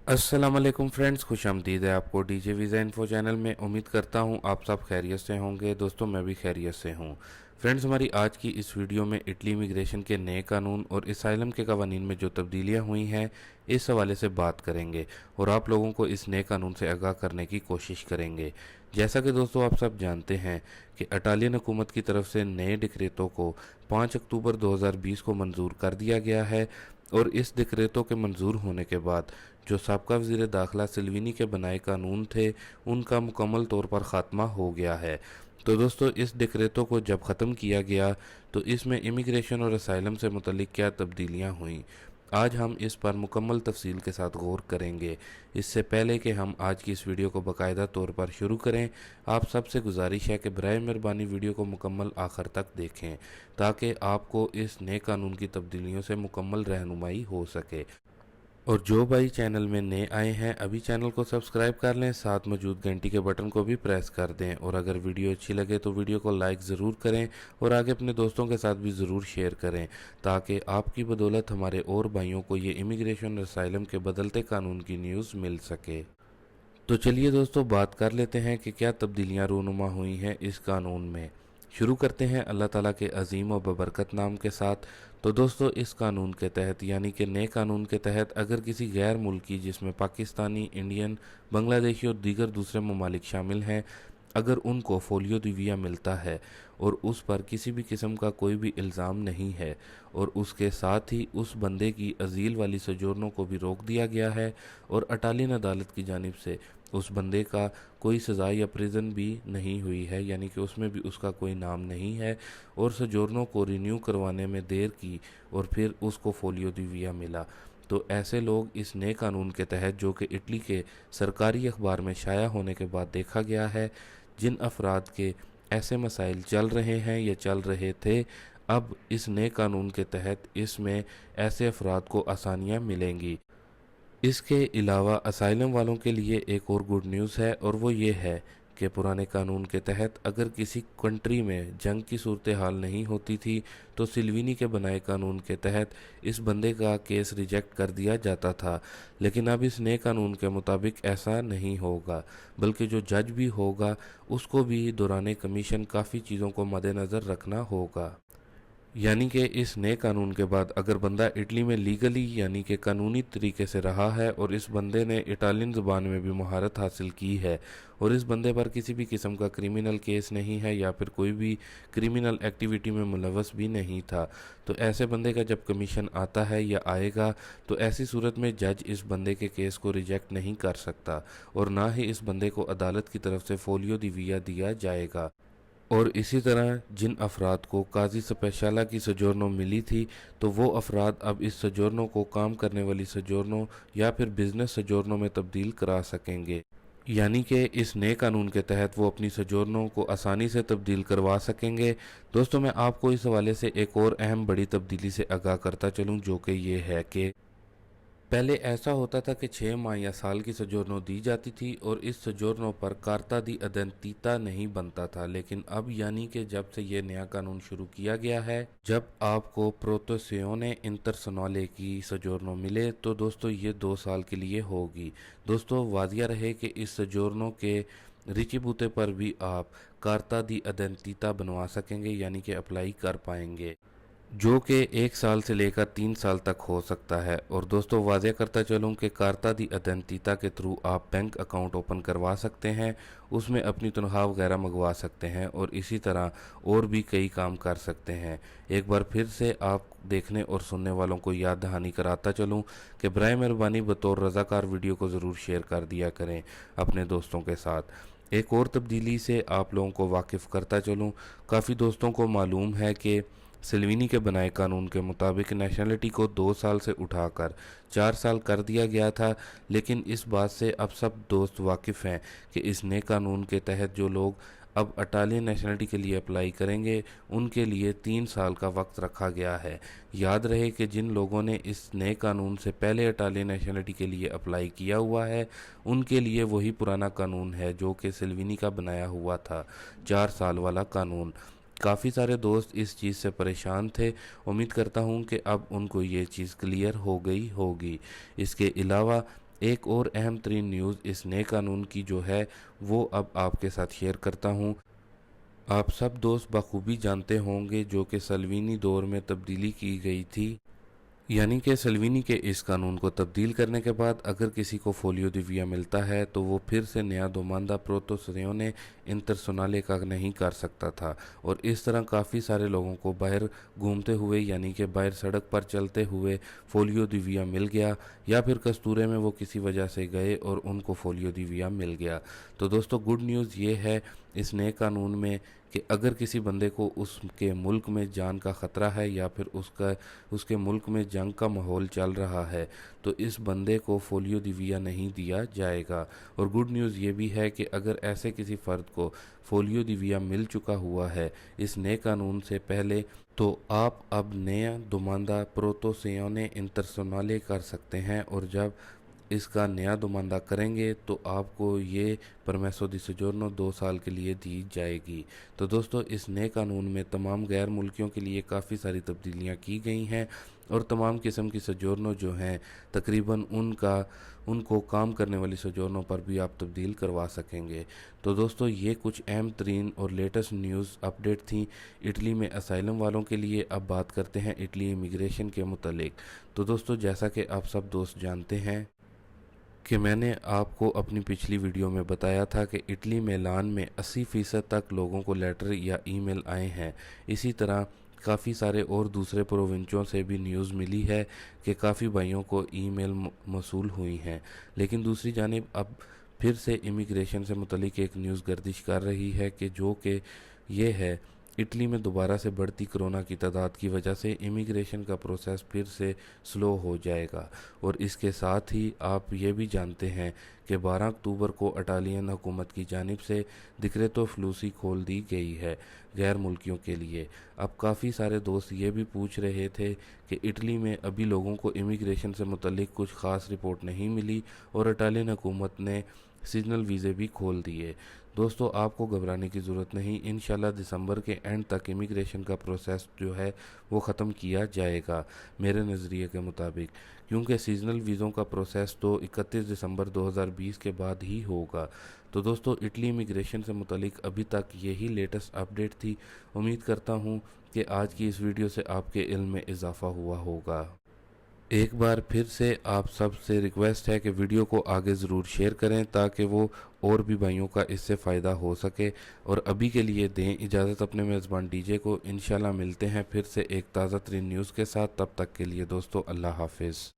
अस्सलाम वालेकुम फ्रेंड्स, खुश आमदीद है आपको डीजे वीज़ा इन्फो चैनल में। उम्मीद करता हूँ आप सब खैरियत से होंगे। दोस्तों, मैं भी खैरियत से हूँ। फ्रेंड्स, हमारी आज की इस वीडियो में इटली इमिग्रेशन के नए कानून और असाइलम के कवानीन में जो तब्दीलियाँ हुई हैं, इस हवाले से बात करेंगे और आप लोगों को इस नए कानून से आगाह करने की कोशिश करेंगे। जैसा कि दोस्तों आप सब जानते हैं कि इटालियन हुकूमत की तरफ से नए डिक्रेटों को 5 अक्टूबर 2020 को मंजूर कर दिया गया है और इस डिक्रेटों के मंजूर होने के बाद जो साबका वज़ीर दाखिला सिल्विनी के बनाए कानून थे, उनका मुकम्मल तौर पर ख़ात्मा हो गया है। तो दोस्तों, इस डिक्रेटों को जब ख़त्म किया गया तो इसमें इमिग्रेशन और असाइलम से मुतल्लिक क्या तब्दीलियाँ हुईं, आज हम इस पर मुकम्मल तफसील के साथ गौर करेंगे। इससे पहले कि हम आज की इस वीडियो को बाकायदा तौर पर शुरू करें, आप सबसे गुजारिश है कि बराए मेहरबानी वीडियो को मुकम्मल आखिर तक देखें ताकि आपको इस नए कानून की तब्दीलियों से मुकम्मल रहनुमाई हो सके। और जो भाई चैनल में नए आए हैं, अभी चैनल को सब्सक्राइब कर लें, साथ मौजूद घंटी के बटन को भी प्रेस कर दें। और अगर वीडियो अच्छी लगे तो वीडियो को लाइक ज़रूर करें और आगे अपने दोस्तों के साथ भी ज़रूर शेयर करें ताकि आपकी बदौलत हमारे और भाइयों को ये इमिग्रेशन और असाइलम के बदलते कानून की न्यूज़ मिल सके। तो चलिए दोस्तों, बात कर लेते हैं कि क्या तब्दीलियाँ रूनुमा हुई हैं इस कानून में। शुरू करते हैं अल्लाह ताला के अजीम और बबरकत नाम के साथ। तो दोस्तों, इस कानून के तहत यानी कि नए कानून के तहत अगर किसी गैर मुल्की जिसमें पाकिस्तानी, इंडियन, बांग्लादेशी और दीगर दूसरे ममालिक शामिल हैं, अगर उनको फोलियो दिविया मिलता है और उस पर किसी भी किस्म का कोई भी इल्ज़ाम नहीं है और उसके साथ ही उस बंदे की अजील वाली सोजोर्नों को भी रोक दिया गया है और इटालियन अदालत की जानिब से उस बंदे का कोई सज़ा या प्रिजन भी नहीं हुई है, यानी कि उसमें भी उसका कोई नाम नहीं है, और सोजोर्नों को रिन्यू करवाने में देर की और फिर उसको फोलियो दिविया मिला, तो ऐसे लोग इस नए कानून के तहत, जो कि इटली के सरकारी अखबार में शाया होने के बाद देखा गया है, जिन अफराद के ऐसे मसाइल चल रहे हैं या चल रहे थे, अब इस नए कानून के तहत इसमें ऐसे अफराद को आसानियां मिलेंगी। इसके अलावा असाइलम वालों के लिए एक और गुड न्यूज़ है, और वो ये है कि पुराने कानून के तहत अगर किसी कंट्री में जंग की सूरत हाल नहीं होती थी तो सिल्विनी के बनाए कानून के तहत इस बंदे का केस रिजेक्ट कर दिया जाता था। लेकिन अब इस नए कानून के मुताबिक ऐसा नहीं होगा, बल्कि जो जज भी होगा उसको भी दौरान कमीशन काफ़ी चीज़ों को मद्देनज़र रखना होगा। यानी कि इस नए कानून के बाद अगर बंदा इटली में लीगली यानी कि कानूनी तरीके से रहा है और इस बंदे ने इटालियन ज़ुबान में भी महारत हासिल की है और इस बंदे पर किसी भी किस्म का क्रिमिनल केस नहीं है या फिर कोई भी क्रिमिनल एक्टिविटी में मुलव्वस भी नहीं था, तो ऐसे बंदे का जब कमीशन आता है या आएगा तो ऐसी सूरत में जज इस बंदे के केस को रिजेक्ट नहीं कर सकता और ना ही इस बंदे को अदालत की तरफ से फोलियो दिविया दिया जाएगा। और इसी तरह जिन अफराद को काजी स्पेशला की सजोर्नो मिली थी, तो वो अफराद अब इस सजोर्नो को काम करने वाली सजोर्नो या फिर बिजनेस सजोर्नो में तब्दील करा सकेंगे। यानी कि इस नए कानून के तहत वो अपनी सजोर्नों को आसानी से तब्दील करवा सकेंगे। दोस्तों, मैं आपको इस हवाले से एक और अहम बड़ी तब्दीली से आगाह करता चलूँ, जो कि ये है कि पहले ऐसा होता था कि 6 माह या साल की सजोर्नो दी जाती थी और इस सजोर्नो पर कार्ता दी अदंतीता नहीं बनता था, लेकिन अब यानी कि जब से ये नया कानून शुरू किया गया है, जब आपको प्रोतेसियोने इंटरसोनाले की सजोर्नो मिले तो दोस्तों ये 2 साल के लिए होगी। दोस्तों, वादिया रहे कि इस सजोर्नो के रिची बूते पर भी आप कार्ता दी अदंतीता बनवा सकेंगे, यानी कि अप्लाई कर पाएंगे, जो कि 1 साल से लेकर 3 साल तक हो सकता है। और दोस्तों, वाज़ेह करता चलूँ कि कार्ता दी अदंतीता के थ्रू आप बैंक अकाउंट ओपन करवा सकते हैं, उसमें अपनी तनख्वाह वगैरह मंगवा सकते हैं और इसी तरह और भी कई काम कर सकते हैं। एक बार फिर से आप देखने और सुनने वालों को याद दहानी कराता चलूँ कि बराए मेहरबानी बतौर रज़ाकार वीडियो को ज़रूर शेयर कर दिया करें अपने दोस्तों के साथ। एक और तब्दीली से आप लोगों को वाकिफ़ करता चलूँ, काफ़ी दोस्तों को मालूम है कि सिल्विनी के बनाए कानून के मुताबिक नेशनलिटी को 2 साल से उठाकर 4 साल कर दिया गया था, लेकिन इस बात से अब सब दोस्त वाकिफ़ हैं कि इस नए कानून के तहत जो लोग अब इटालियन नेशनलिटी के लिए अप्लाई करेंगे उनके लिए 3 साल का वक्त रखा गया है। याद रहे कि जिन लोगों ने इस नए कानून से पहले इटालियन नेशनलिटी के लिए अप्लाई किया हुआ है उनके लिए वही पुराना कानून है जो कि सिल्विनी का बनाया हुआ था, 4 साल वाला कानून। काफ़ी सारे दोस्त इस चीज़ से परेशान थे, उम्मीद करता हूँ कि अब उनको ये चीज़ क्लियर हो गई होगी। इसके अलावा एक और अहम तरीन न्यूज़ इस नए कानून की जो है वो अब आपके साथ शेयर करता हूँ। आप सब दोस्त बखूबी जानते होंगे जो कि सल्वीनी दौर में तब्दीली की गई थी, यानी कि सल्वीनी के इस कानून को तब्दील करने के बाद अगर किसी को फोलियो दी वीज़ा मिलता है तो वो फिर से नया दोमांदा प्रोतोसियोने इंटरसोनाले का नहीं कर सकता था, और इस तरह काफ़ी सारे लोगों को बाहर घूमते हुए यानी कि बाहर सड़क पर चलते हुए फोलियो दी वीज़ा मिल गया, या फिर कस्तूरे में वो किसी वजह से गए और उनको फोलियो दी वीज़ा मिल गया। तो दोस्तों गुड न्यूज़ ये है इस नए कानून में कि अगर किसी बंदे को उसके मुल्क में जान का ख़तरा है या फिर उसके मुल्क में जंग का माहौल चल रहा है तो इस बंदे को फोलियो दी वीज़ा नहीं दिया जाएगा। और गुड न्यूज़ ये भी है कि अगर ऐसे किसी फ़र्द को फोलियो दी वीज़ा मिल चुका हुआ है इस नए कानून से पहले, तो आप अब नया दोमांदा प्रोतोसियोने इंटरसोनाले कर सकते हैं, और जब इसका नया दोमांदा करेंगे तो आपको ये परमेसो दी सोजोर्नो 2 साल के लिए दी जाएगी। तो दोस्तों इस नए कानून में तमाम गैर मुल्कियों के लिए काफ़ी सारी तब्दीलियां की गई हैं, और तमाम किस्म की सोजोर्नो जो हैं तकरीबन उनको काम करने वाली सोजोर्नो पर भी आप तब्दील करवा सकेंगे। तो दोस्तों ये कुछ अहम तरीन और लेटेस्ट न्यूज़ अपडेट थी इटली में असाइलम वालों के लिए। अब बात करते हैं इटली इमिग्रेशन के मुतालिक। तो दोस्तों जैसा कि आप सब दोस्त जानते हैं कि मैंने आपको अपनी पिछली वीडियो में बताया था कि इटली मिलान में 80% तक लोगों को लेटर या ईमेल आए हैं। इसी तरह काफ़ी सारे और दूसरे प्रोविंचों से भी न्यूज़ मिली है कि काफ़ी भाइयों को ईमेल मौसूल हुई हैं। लेकिन दूसरी जानिब अब फिर से इमिग्रेशन से मुतलिक एक न्यूज़ गर्दिश कर रही है कि जो कि ये है इटली में दोबारा से बढ़ती कोरोना की तादाद की वजह से इमिग्रेशन का प्रोसेस फिर से स्लो हो जाएगा। और इसके साथ ही आप ये भी जानते हैं कि 12 अक्टूबर को इटालियन हुकूमत की जानिब से दिक्रेतो फ्लूसी खोल दी गई है गैर मुल्कियों के लिए। अब काफ़ी सारे दोस्त ये भी पूछ रहे थे कि इटली में अभी लोगों को इमिग्रेशन से मुतलिक कुछ ख़ास रिपोर्ट नहीं मिली और इटालियन हुकूमत ने सीजनल वीज़े भी खोल दिए। दोस्तों आपको घबराने की ज़रूरत नहीं, इंशाल्लाह दिसंबर के एंड तक इमिग्रेशन का प्रोसेस जो है वो ख़त्म किया जाएगा मेरे नज़रिए के मुताबिक, क्योंकि सीजनल वीज़ों का प्रोसेस तो 31 दिसंबर 2020 के बाद ही होगा। तो दोस्तों इटली इमिग्रेशन से मुतलिक अभी तक यही लेटेस्ट अपडेट थी। उम्मीद करता हूँ कि आज की इस वीडियो से आपके इल्म में इजाफ़ा हुआ होगा। एक बार फिर से आप सब से रिक्वेस्ट है कि वीडियो को आगे ज़रूर शेयर करें ताकि वो और भी भाइयों का इससे फ़ायदा हो सके। और अभी के लिए दें इजाज़त अपने मेज़बान डीजे को। इंशाल्लाह मिलते हैं फिर से एक ताज़ा तरीन न्यूज़ के साथ। तब तक के लिए दोस्तों अल्लाह हाफिज़।